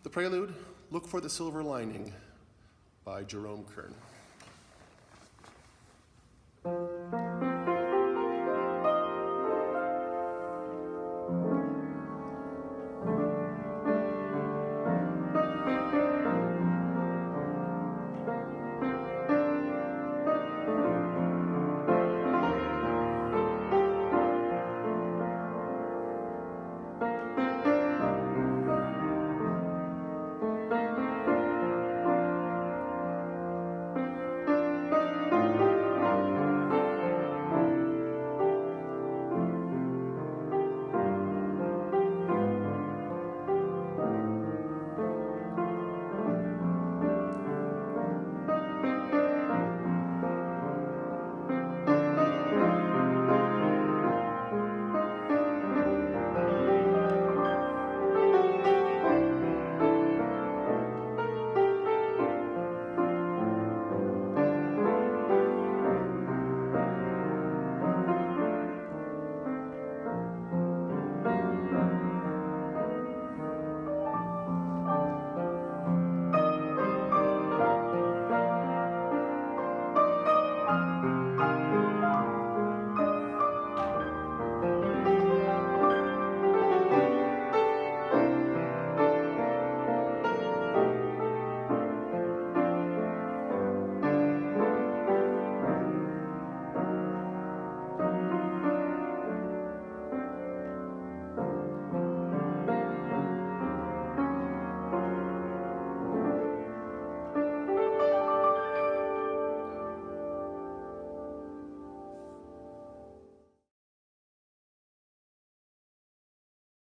The Prelude, Look for the Silver Lining by Jerome Kern.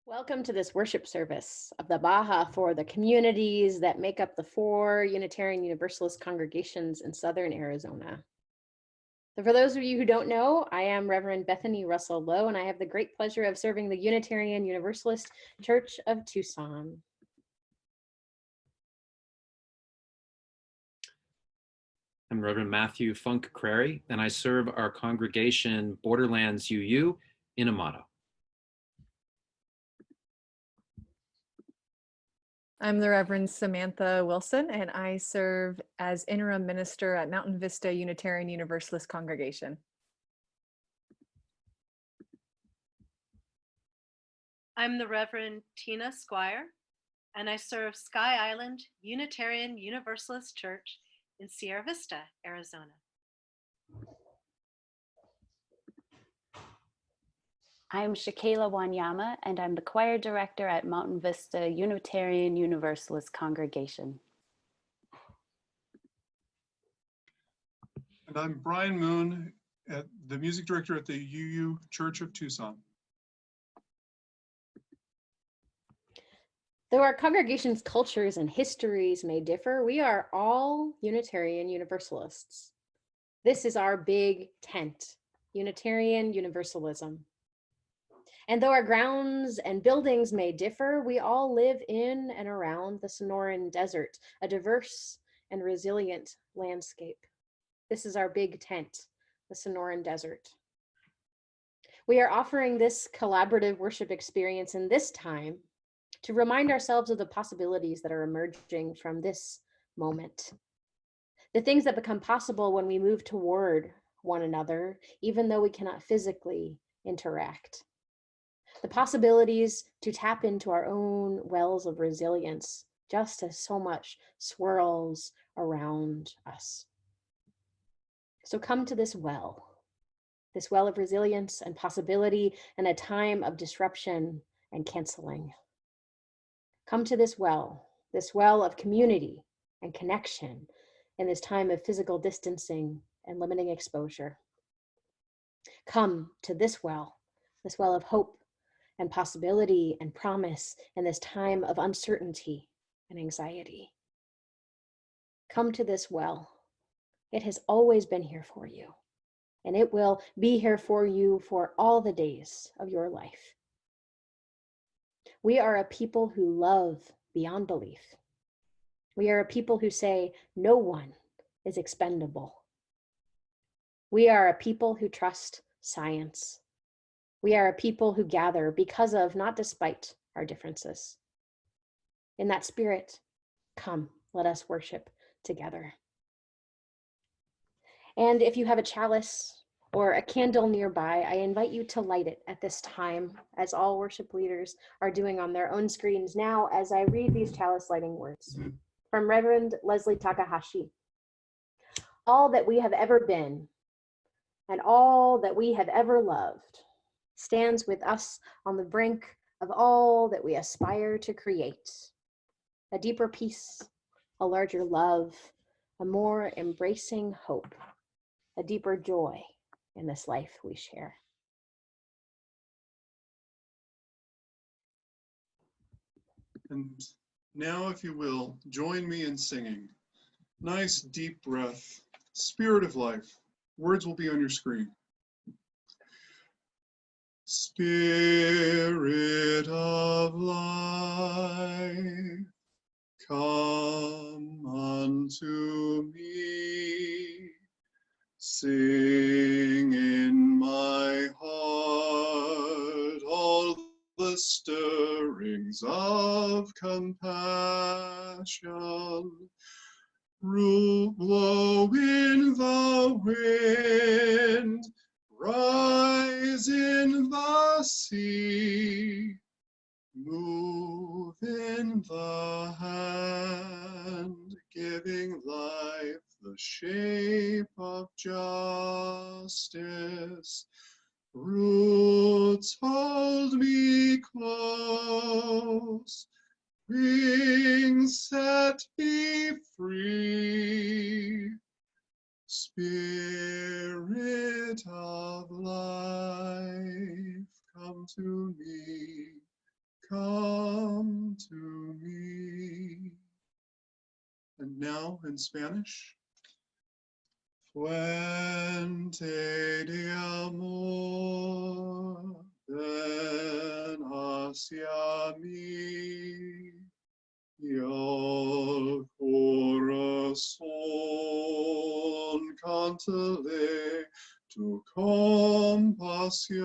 Welcome to this worship service of the Baja for the communities that make up the 4 Unitarian Universalist congregations in Southern Arizona. So for those of you who don't know, I am Reverend Bethany Russell Lowe, and I have the great pleasure of serving the Unitarian Universalist Church of Tucson. I'm Reverend Matthew Funk Crary, and I serve our congregation Borderlands UU in Amado. I'm the Reverend Samantha Wilson, and I serve as interim minister at Mountain Vista Unitarian Universalist congregation. I'm the Reverend Tina Squire, and I serve Sky Island Unitarian Universalist Church in Sierra Vista, Arizona. I'm Shakayla Wanyama, and I'm the choir director at Mountain Vista Unitarian Universalist congregation. And I'm Brian Moon, the music director at the UU Church of Tucson. Though our congregation's cultures and histories may differ, we are all Unitarian Universalists. This is our big tent, Unitarian Universalism. And though our grounds and buildings may differ, we all live in and around the Sonoran Desert, a diverse and resilient landscape. This is our big tent, the Sonoran Desert. We are offering this collaborative worship experience in this time to remind ourselves of the possibilities that are emerging from this moment. The things that become possible when we move toward one another, even though we cannot physically interact. The possibilities to tap into our own wells of resilience, just as so much swirls around us. So come to this well of resilience and possibility in a time of disruption and canceling. Come to this well of community and connection in this time of physical distancing and limiting exposure. Come to this well of hope and possibility and promise in this time of uncertainty and anxiety. Come to this well. It has always been here for you, and it will be here for you for all the days of your life. We are a people who love beyond belief. We are a people who say no one is expendable. We are a people who trust science. We are a people who gather because of, not despite, our differences. In that spirit, come, let us worship together. And if you have a chalice or a candle nearby, I invite you to light it at this time, as all worship leaders are doing on their own screens now, as I read these chalice lighting words from Reverend Leslie Takahashi. All that we have ever been and all that we have ever loved stands with us on the brink of all that we aspire to create. A deeper peace, a larger love, a more embracing hope, a deeper joy in this life we share. And now, if you will, join me in singing. Nice deep breath, spirit of life. Words will be on your screen. Spirit of life, come unto me. Sing in my heart all the stirrings of compassion. Blow in the wind, rise in the sea, move in the hand, giving life the shape of justice. Roots hold me close, wings set me free. Spirit of life, come to me, come to me. And now in Spanish. Fuente de amor, ven hacia mí, y al corazón cántale tu compasión.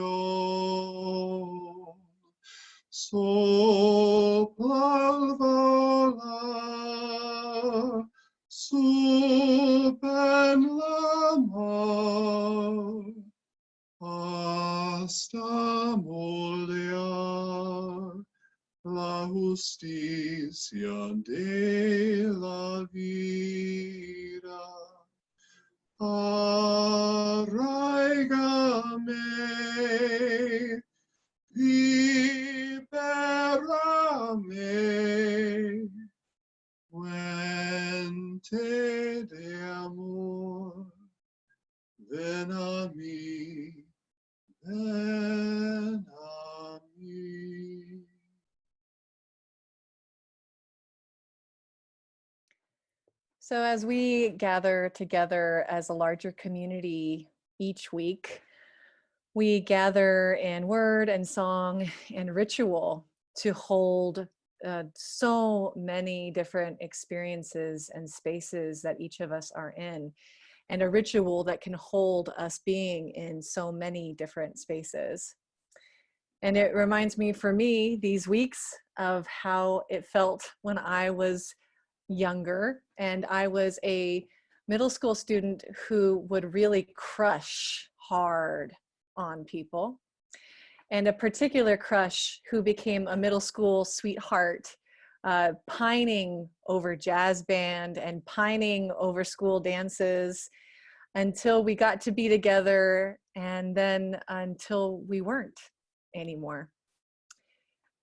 Sopla al volar, suben la mar, hasta moldear la justicia de la vida. Arraigame, libérame, fuente de amor, ven a mí, ven a mí. So as we gather together as a larger community each week, we gather in word and song and ritual to hold so many different experiences and spaces that each of us are in, and a ritual that can hold us being in so many different spaces. And it reminds me, for me, these weeks of how it felt when I was younger and I was a middle school student who would really crush hard on people, and a particular crush who became a middle school sweetheart, pining over jazz band and pining over school dances until we got to be together, and then until we weren't anymore.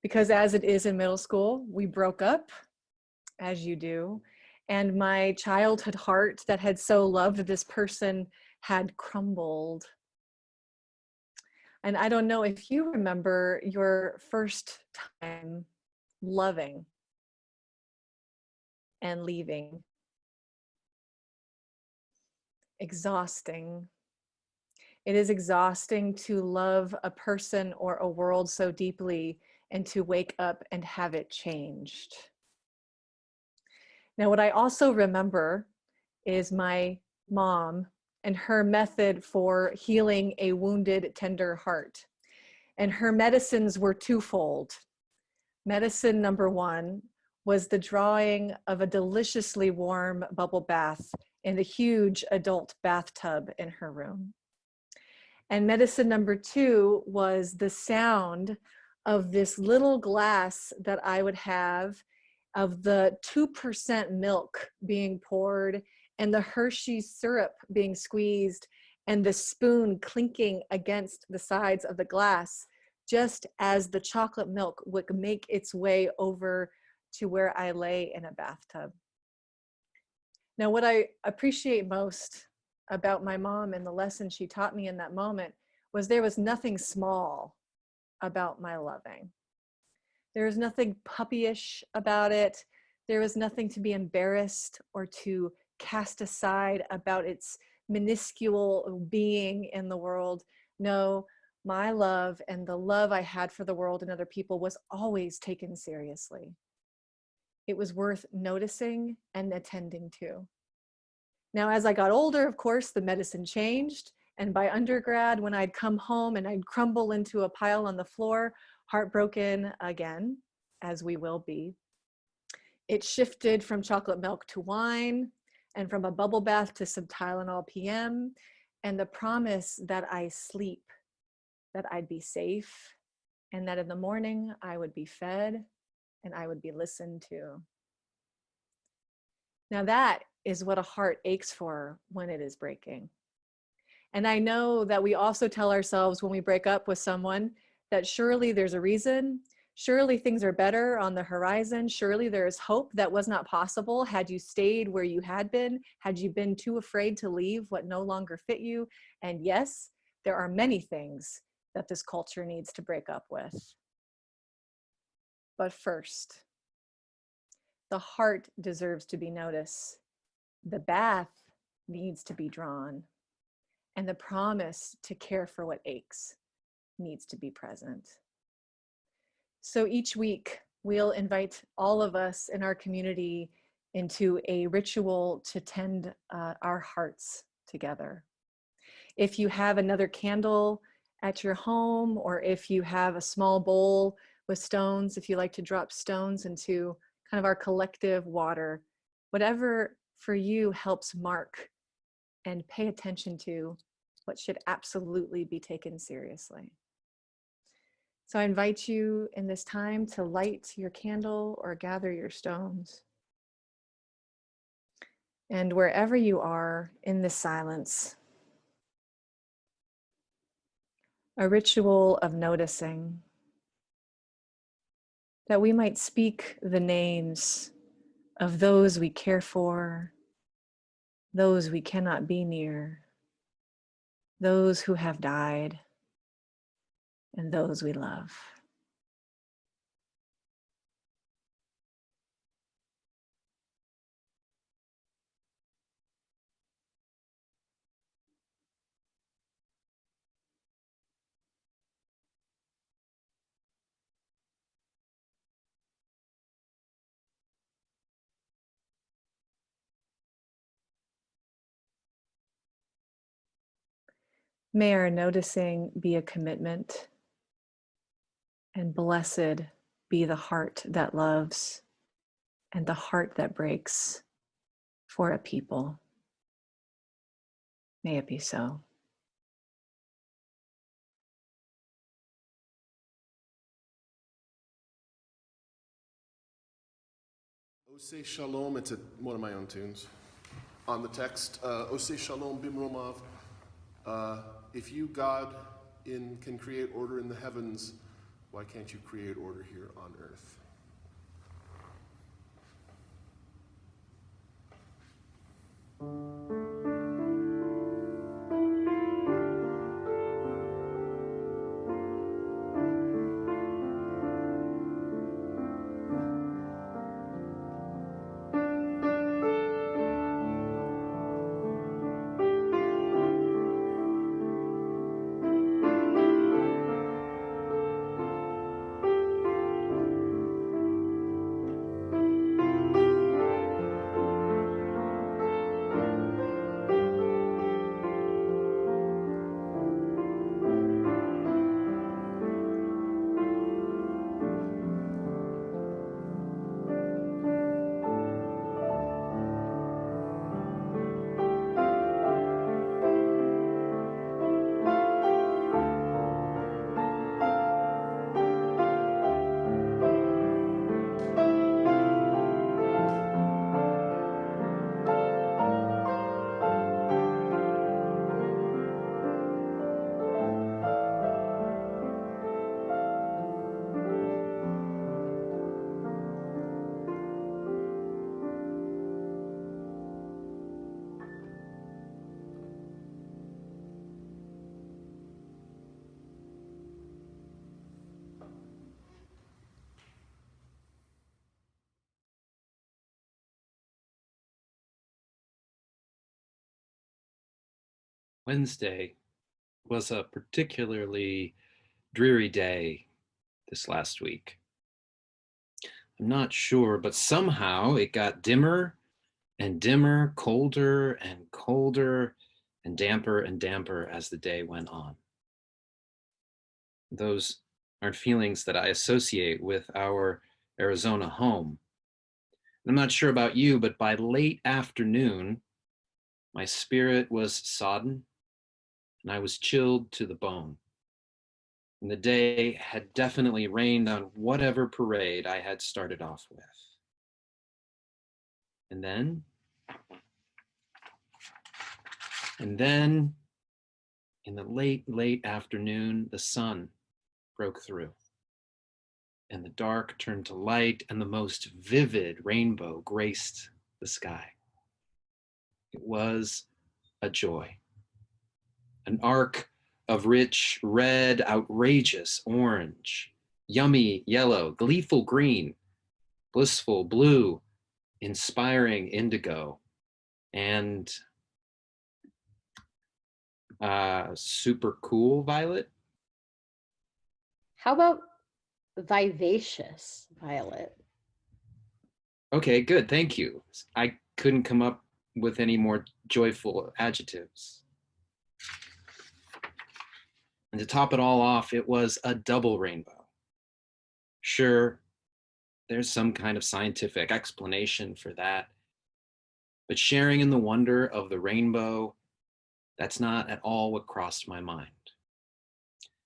Because as it is in middle school, we broke up, as you do, and my childhood heart that had so loved this person had crumbled. And I don't know if you remember your first time loving and leaving. Exhausting. It is exhausting to love a person or a world so deeply and to wake up and have it changed. Now, what I also remember is my mom and her method for healing a wounded, tender heart. And her medicines were twofold. Medicine number one was the drawing of a deliciously warm bubble bath in the huge adult bathtub in her room. And medicine number 2 was the sound of this little glass that I would have of the 2% milk being poured and the Hershey's syrup being squeezed and the spoon clinking against the sides of the glass, just as the chocolate milk would make its way over to where I lay in a bathtub. Now, what I appreciate most about my mom and the lesson she taught me in that moment was there was nothing small about my loving. There was nothing puppyish about it. There was nothing to be embarrassed or to cast aside about its minuscule being in the world. No, my love and the love I had for the world and other people was always taken seriously. It was worth noticing and attending to. Now, as I got older, of course, the medicine changed. And by undergrad, when I'd come home and I'd crumble into a pile on the floor, heartbroken again, as we will be, it shifted from chocolate milk to wine and from a bubble bath to some Tylenol PM, and the promise that I sleep, that I'd be safe, and that in the morning I would be fed and I would be listened to. Now that is what a heart aches for when it is breaking. And I know that we also tell ourselves when we break up with someone that surely there's a reason, surely things are better on the horizon, surely there is hope that was not possible had you stayed where you had you been too afraid to leave what no longer fit you. And yes, there are many things that this culture needs to break up with. But first, the heart deserves to be noticed. The bath needs to be drawn. And the promise to care for what aches needs to be present. So each week, we'll invite all of us in our community into a ritual to tend our hearts together. If you have another candle at your home, or if you have a small bowl with stones, if you like to drop stones into kind of our collective water, whatever for you helps mark and pay attention to what should absolutely be taken seriously. So I invite you in this time to light your candle or gather your stones. And wherever you are in this silence, a ritual of noticing, that we might speak the names of those we care for, those we cannot be near, those who have died, and those we love. May our noticing be a commitment, and blessed be the heart that loves and the heart that breaks for a people. May it be so. Ose Shalom, it's one of my own tunes. On the text, Ose Shalom Bimromav. If you, God, can create order in the heavens, why can't you create order here on earth? Wednesday was a particularly dreary day this last week. I'm not sure, but somehow it got dimmer and dimmer, colder and colder, and damper as the day went on. Those aren't feelings that I associate with our Arizona home. I'm not sure about you, but by late afternoon, my spirit was sodden and I was chilled to the bone. And the day had definitely rained on whatever parade I had started off with. And then, in the late afternoon, the sun broke through. And the dark turned to light, and the most vivid rainbow graced the sky. It was a joy, an arc of rich red, outrageous orange, yummy yellow, gleeful green, blissful blue, inspiring indigo, and super cool violet. How about vivacious violet? Okay, good, thank you. I couldn't come up with any more joyful adjectives. And to top it all off, it was a double rainbow. Sure, there's some kind of scientific explanation for that, but sharing in the wonder of the rainbow, that's not at all what crossed my mind.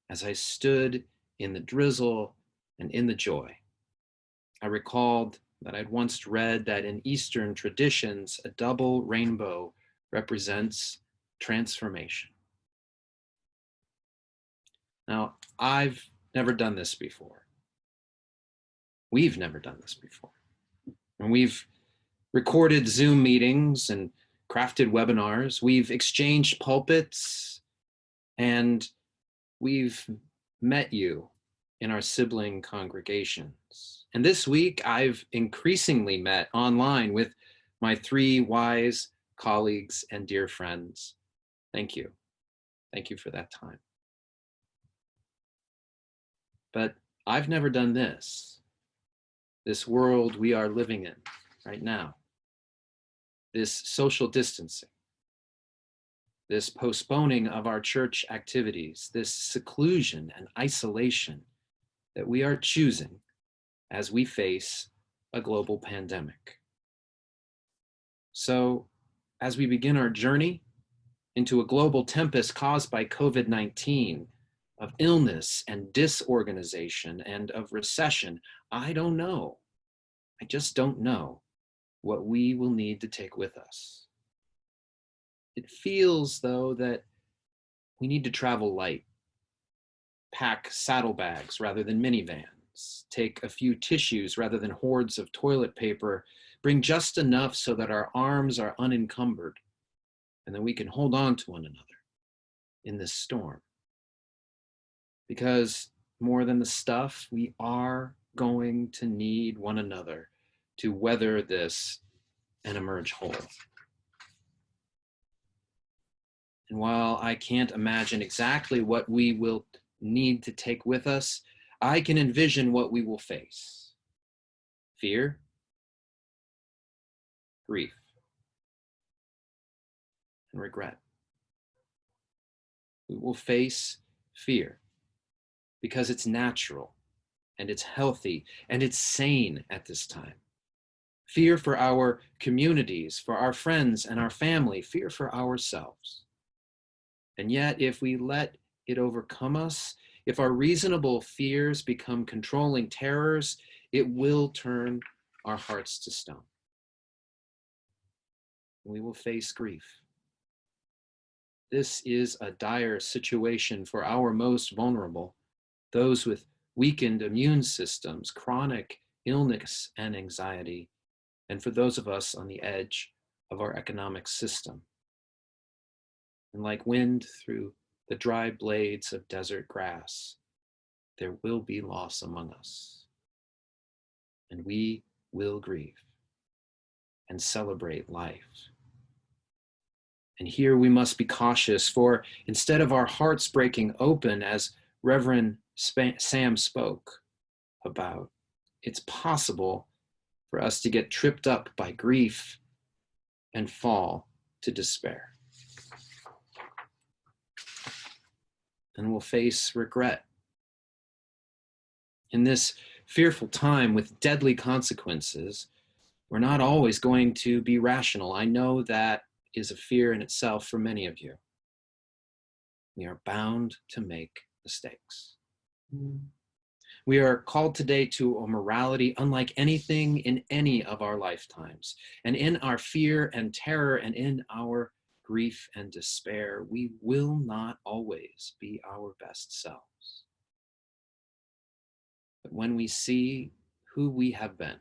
As I stood in the drizzle and in the joy, I recalled that I'd once read that in Eastern traditions, a double rainbow represents transformation. Now, I've never done this before. We've never done this before. And we've recorded Zoom meetings and crafted webinars. We've exchanged pulpits, and we've met you in our sibling congregations. And this week, I've increasingly met online with my three wise colleagues and dear friends. Thank you. Thank you for that time. But I've never done this world we are living in right now, this social distancing, this postponing of our church activities, this seclusion and isolation that we are choosing as we face a global pandemic. So, as we begin our journey into a global tempest caused by COVID-19, of illness and disorganization and of recession, I don't know. I just don't know what we will need to take with us. It feels, though, that we need to travel light, pack saddlebags rather than minivans, take a few tissues rather than hordes of toilet paper, bring just enough so that our arms are unencumbered, and then we can hold on to one another in this storm. Because more than the stuff, we are going to need one another to weather this and emerge whole. And while I can't imagine exactly what we will need to take with us, I can envision what we will face. Fear, grief, and regret. We will face fear because it's natural and it's healthy and it's sane at this time. Fear for our communities, for our friends and our family, fear for ourselves. And yet, if we let it overcome us, if our reasonable fears become controlling terrors, it will turn our hearts to stone. We will face grief. This is a dire situation for our most vulnerable, those with weakened immune systems, chronic illness and anxiety, and for those of us on the edge of our economic system. And like wind through the dry blades of desert grass, there will be loss among us. And we will grieve and celebrate life And here we must be cautious, for instead of our hearts breaking open, as Reverend Sam spoke about, it's possible for us to get tripped up by grief and fall to despair. And we'll face regret. In this fearful time with deadly consequences, we're not always going to be rational. I know that is a fear in itself for many of you. We are bound to make mistakes. We are called today to a morality unlike anything in any of our lifetimes. And in our fear and terror and in our grief and despair, we will not always be our best selves. But when we see who we have been,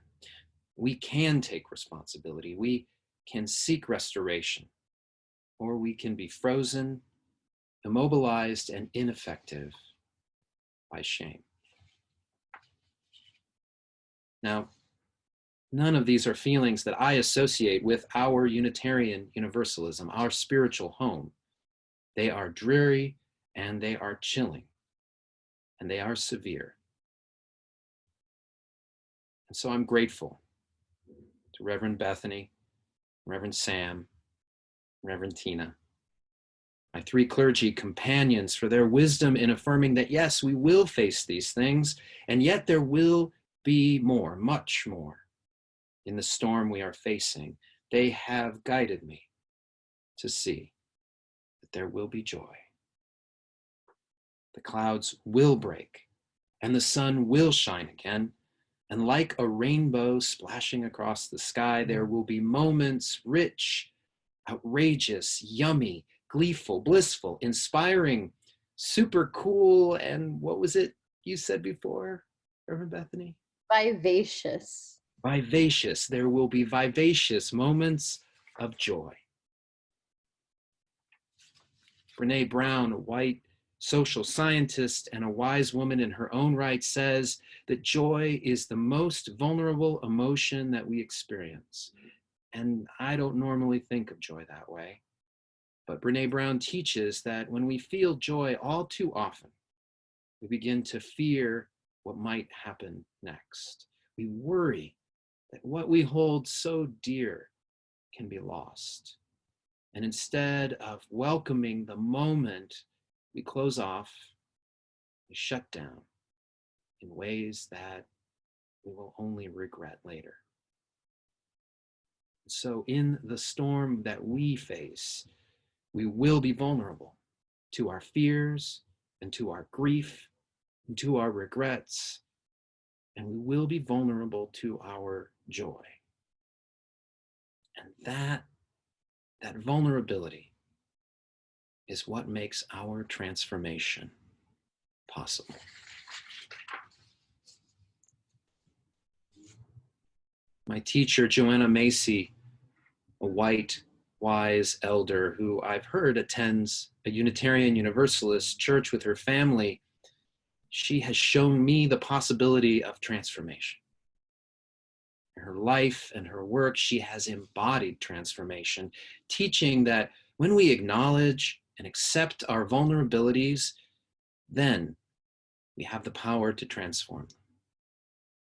we can take responsibility. We can seek restoration, or we can be frozen, immobilized, and ineffective by shame. Now, none of these are feelings that I associate with our Unitarian Universalism, our spiritual home. They are dreary, and they are chilling, and they are severe. And so I'm grateful to Reverend Bethany, Reverend Sam, Reverend Tina, my three clergy companions, for their wisdom in affirming that, yes, we will face these things, and yet there will be more, much more, in the storm we are facing. They have guided me to see that there will be joy. The clouds will break, and the sun will shine again, and like a rainbow splashing across the sky, there will be moments rich, outrageous, yummy, gleeful, blissful, inspiring, super cool, and what was it you said before, Reverend Bethany? Vivacious. Vivacious. There will be vivacious moments of joy. Brene Brown, a white social scientist and a wise woman in her own right, says that joy is the most vulnerable emotion that we experience. And I don't normally think of joy that way. But Brene Brown teaches that when we feel joy all too often, we begin to fear what might happen next. We worry that what we hold so dear can be lost. And instead of welcoming the moment, we close off, we shut down in ways that we will only regret later. So in the storm that we face, we will be vulnerable to our fears and to our grief and to our regrets, and we will be vulnerable to our joy. And that vulnerability is what makes our transformation possible. My teacher, Joanna Macy, a white, wise elder who I've heard attends a Unitarian Universalist church with her family, she has shown me the possibility of transformation. In her life and her work, she has embodied transformation, teaching that when we acknowledge and accept our vulnerabilities, then we have the power to transform them.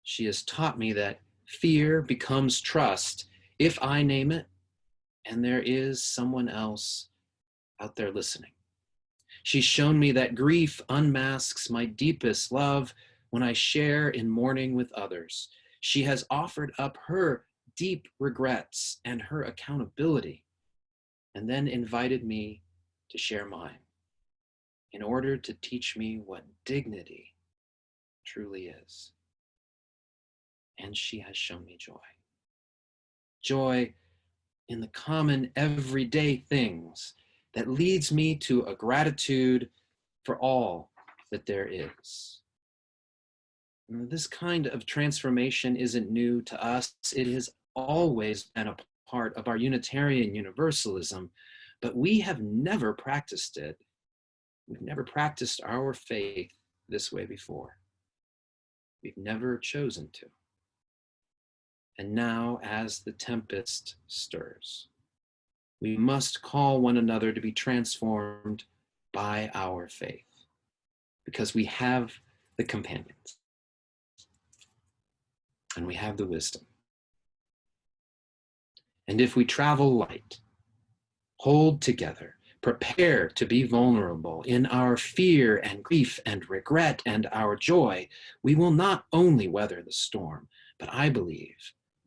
She has taught me that fear becomes trust if I name it, and there is someone else out there listening. She's shown me that grief unmasks my deepest love when I share in mourning with others. She has offered up her deep regrets and her accountability, and then invited me to share mine in order to teach me what dignity truly is. And she has shown me joy. Joy in the common everyday things that leads me to a gratitude for all that there is. And this kind of transformation isn't new to us. It has always been a part of our Unitarian Universalism, but we have never practiced it. We've never practiced our faith this way before. We've never chosen to. And now, as the tempest stirs, We must call one another to be transformed by our faith, because we have the companions and we have the wisdom. And if we travel light, hold together, prepare to be vulnerable in our fear and grief and regret and our joy, we will not only weather the storm, but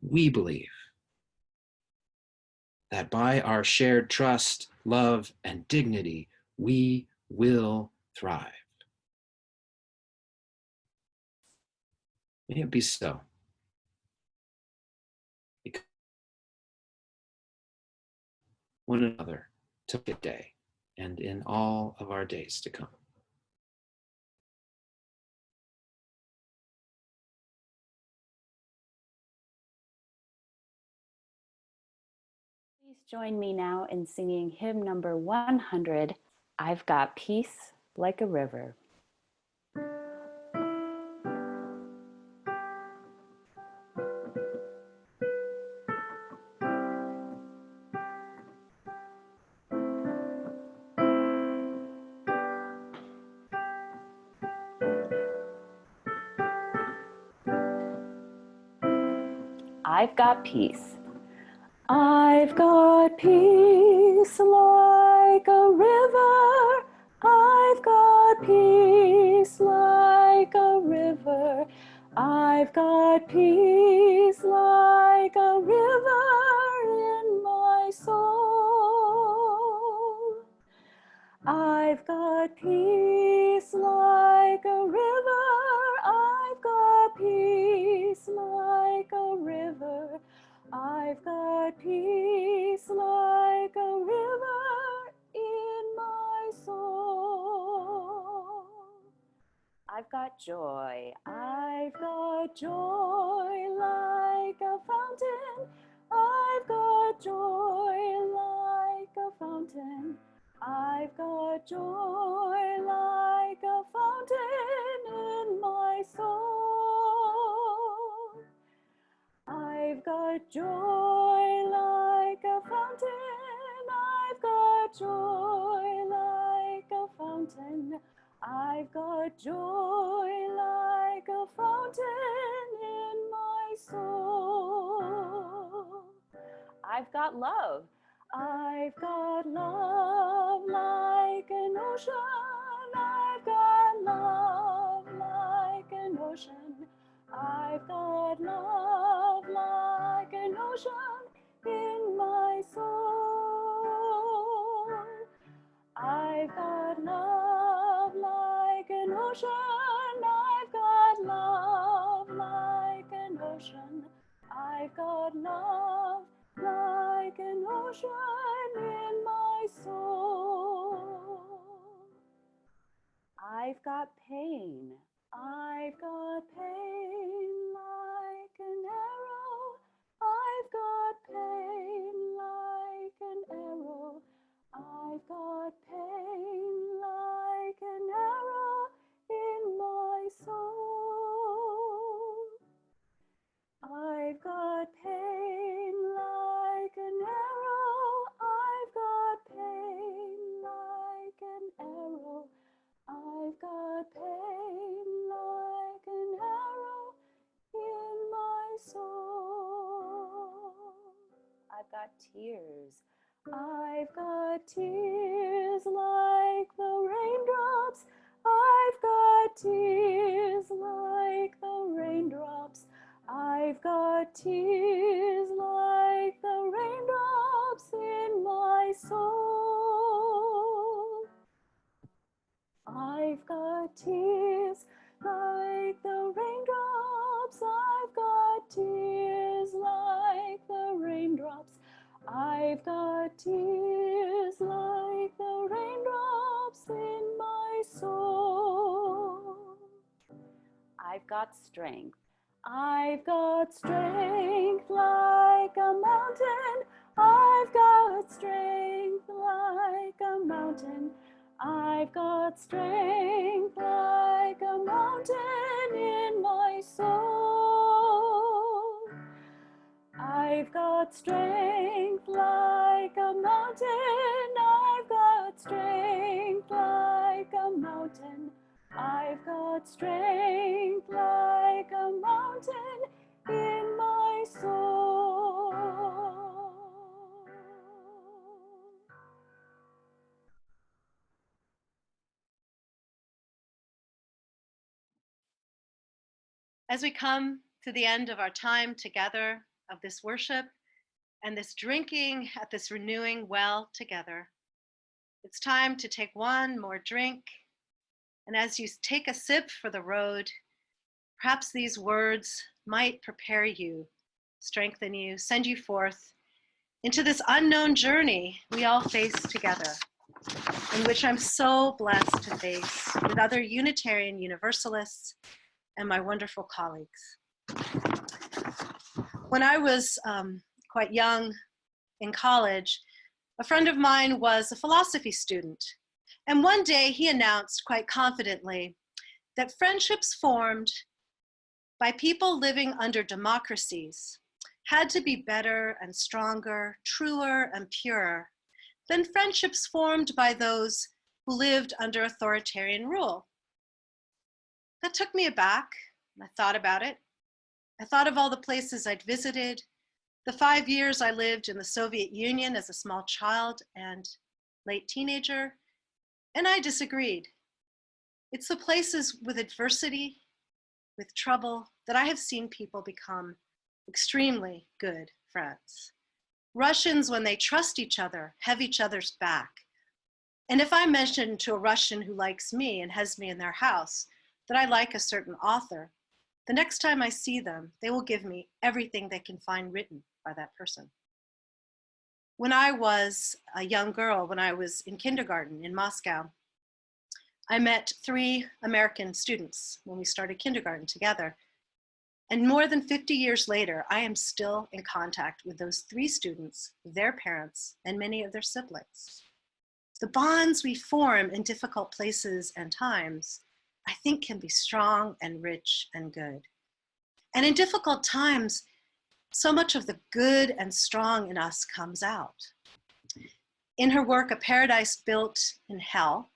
we believe, that by our shared trust, love, and dignity, we will thrive. May it be so. Because one another took a day, and in all of our days to come. Please join me now in singing hymn number 100, I've Got Peace Like a River. I've got peace. I've got peace like a river. I've got peace like a river. I've got peace like a river in my soul. I've got peace like a river. I've got peace like a river. I've got peace like a river in my soul. I've got joy. I've got joy like a fountain. I've got joy like a fountain. I've got joy like a fountain in my soul. I've got joy like a fountain. I've got joy like a fountain. I've got joy like a fountain in my soul. I've got love. I've got love like an ocean. I've got love like an ocean. I've got love like an ocean in my soul. I've got love like an ocean. I've got love like an ocean. I've got love like an ocean in my soul. I've got pain. I've got pain like an arrow. I've got pain like an arrow. I've got pain like an arrow in my soul. I've got pain like an arrow. I've got pain like an arrow. I've got pain like an arrow in my soul. I've got tears. I've got tears like the raindrops. I've got tears like the raindrops. I've got tears like the raindrops in my soul. I've got tears like the raindrops. I've got tears like the raindrops. I've got tears like the raindrops in my soul. I've got strength. I've got strength like a mountain. I've got strength like a mountain. I've got strength like a mountain in my soul. I've I've got strength like a mountain. I've got strength like a mountain. I've got strength like a mountain in my soul. As we come to the end of our time together, of this worship and this drinking at this renewing well together, it's time to take one more drink. And as you take a sip for the road, perhaps these words might prepare you, strengthen you, send you forth into this unknown journey we all face together, in which I'm so blessed to face with other Unitarian Universalists and my wonderful colleagues. When I was quite young in college, a friend of mine was a philosophy student. And one day he announced quite confidently that friendships formed by people living under democracies had to be better and stronger, truer and purer than friendships formed by those who lived under authoritarian rule. That took me aback, and I thought about it. I thought of all the places I'd visited, the 5 years I lived in the Soviet Union as a small child and late teenager, and I disagreed. It's the places with adversity, with trouble, that I have seen people become extremely good friends. Russians, when they trust each other, have each other's back. And if I mention to a Russian who likes me and has me in their house that I like a certain author, the next time I see them, they will give me everything they can find written by that person. When I was a young girl, when I was in kindergarten in Moscow, I met 3 American students when we started kindergarten together. And more than 50 years later, I am still in contact with those 3 students, their parents, and many of their siblings. The bonds we form in difficult places and times, I think, can be strong and rich and good. And in difficult times, so much of the good and strong in us comes out. In her work, A Paradise Built in Hell,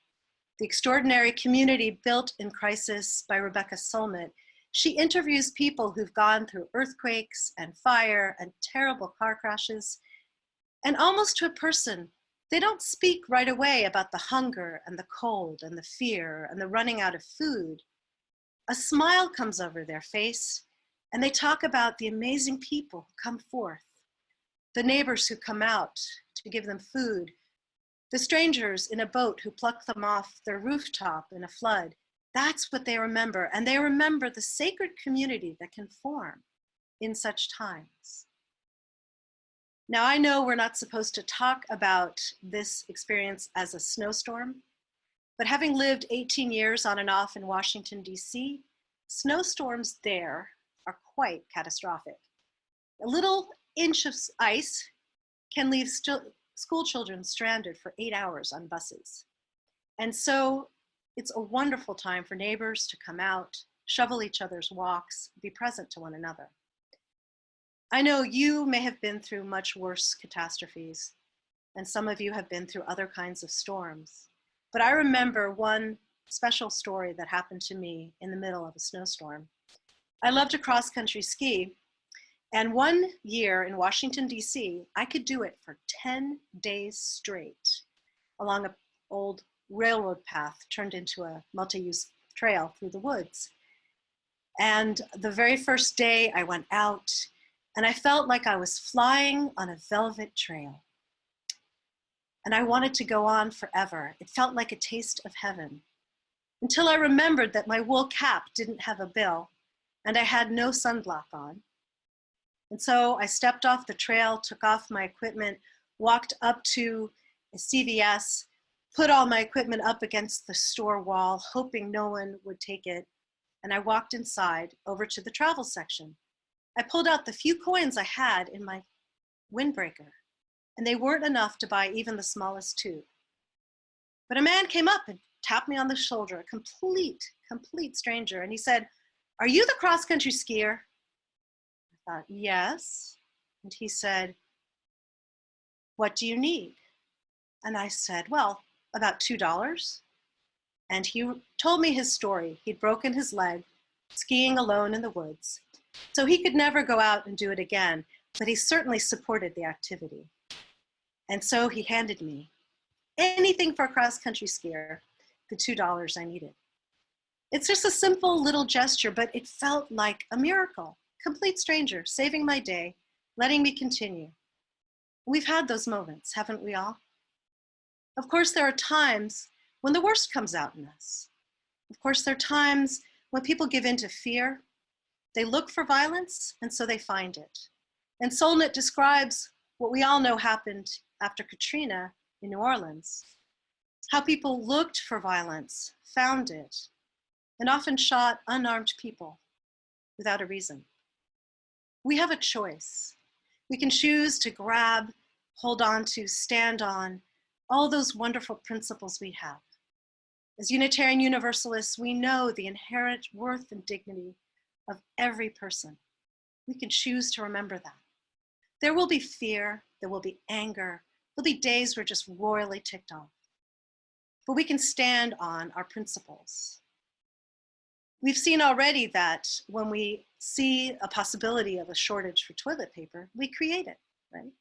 The Extraordinary Community Built in Crisis by Rebecca Solnit, she interviews people who've gone through earthquakes and fire and terrible car crashes. And almost to a person, they don't speak right away about the hunger and the cold and the fear and the running out of food. A smile comes over their face, and they talk about the amazing people who come forth, the neighbors who come out to give them food, the strangers in a boat who pluck them off their rooftop in a flood. That's what they remember, and they remember the sacred community that can form in such times. Now, I know we're not supposed to talk about this experience as a snowstorm, but having lived 18 years on and off in Washington, D.C., snowstorms there are quite catastrophic. A little inch of ice can leave school children stranded for 8 hours on buses. And so it's a wonderful time for neighbors to come out, shovel each other's walks, be present to one another. I know you may have been through much worse catastrophes, and some of you have been through other kinds of storms. But I remember one special story that happened to me in the middle of a snowstorm. I love to cross-country ski, and one year in Washington, D.C., I could do it for 10 days straight along an old railroad path turned into a multi-use trail through the woods. And the very first day I went out, and I felt like I was flying on a velvet trail. And I wanted to go on forever. It felt like a taste of heaven, until I remembered that my wool cap didn't have a bill, and I had no sunblock on. And so I stepped off the trail, took off my equipment, walked up to a CVS, put all my equipment up against the store wall, hoping no one would take it. And I walked inside over to the travel section. I pulled out the few coins I had in my windbreaker, and they weren't enough to buy even the smallest tube. But a man came up and tapped me on the shoulder, a complete stranger, and he said, "Are you the cross-country skier?" I thought, yes. And he said, "What do you need?" And I said, "Well, about $2." And he told me his story. He'd broken his leg skiing alone in the woods. So he could never go out and do it again, but he certainly supported the activity. And so he handed me anything for a cross-country skier, the $2 I needed. It's just a simple little gesture, but it felt like a miracle. Complete stranger, saving my day, letting me continue. We've had those moments, haven't we all? Of course, there are times when the worst comes out in us. Of course, there are times when people give in to fear. They look for violence, and so they find it. And Solnit describes what we all know happened after Katrina in New Orleans, how people looked for violence, found it, and often shot unarmed people without a reason. We have a choice. We can choose to grab, hold on to, stand on all those wonderful principles we have. As Unitarian Universalists, we know the inherent worth and dignity of every person. We can choose to remember that. There will be fear, there will be anger, there'll be days we're just royally ticked off. But we can stand on our principles. We've seen already that when we see a possibility of a shortage for toilet paper, we create it, right?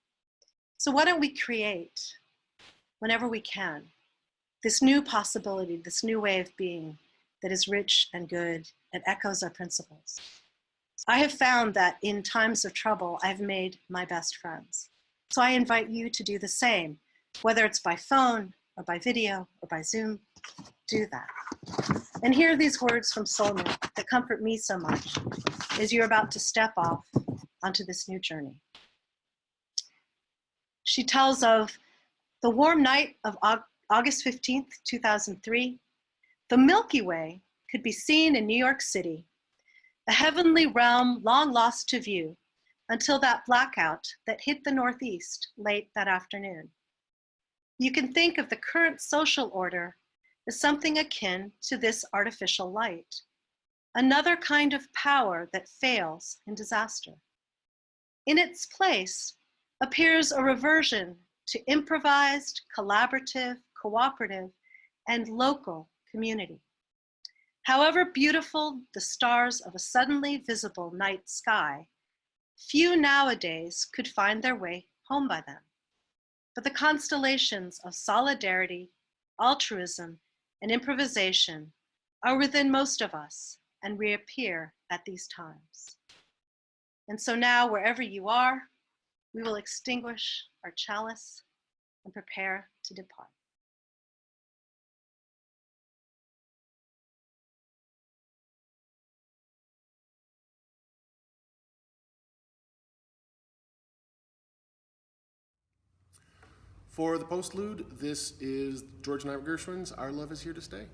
So why don't we create, whenever we can, this new possibility, this new way of being that is rich and good and echoes our principles. I have found that in times of trouble, I've made my best friends. So I invite you to do the same, whether it's by phone or by video or by Zoom, do that. And hear these words from Solnit that comfort me so much as you're about to step off onto this new journey. She tells of the warm night of August 15th, 2003, the Milky Way could be seen in New York City, a heavenly realm long lost to view until that blackout that hit the Northeast late that afternoon. You can think of the current social order as something akin to this artificial light, another kind of power that fails in disaster. In its place appears a reversion to improvised, collaborative, cooperative, and local community. However beautiful the stars of a suddenly visible night sky, few nowadays could find their way home by them. But the constellations of solidarity, altruism, and improvisation are within most of us and reappear at these times. And so now, wherever you are, we will extinguish our chalice and prepare to depart. For the postlude, this is George Knight Gershwin's Our Love Is Here to Stay.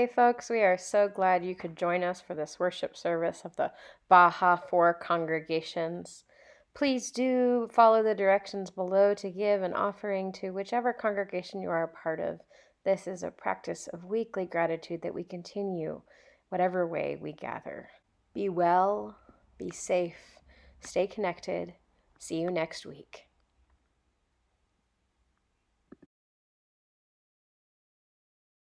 folks, we are so glad you could join us for this worship service of the Baja 4 congregations. Please do follow the directions below to give an offering to whichever congregation you are a part of. This is a practice of weekly gratitude that we continue whatever way we gather. Be well, be safe, stay connected. See you next week.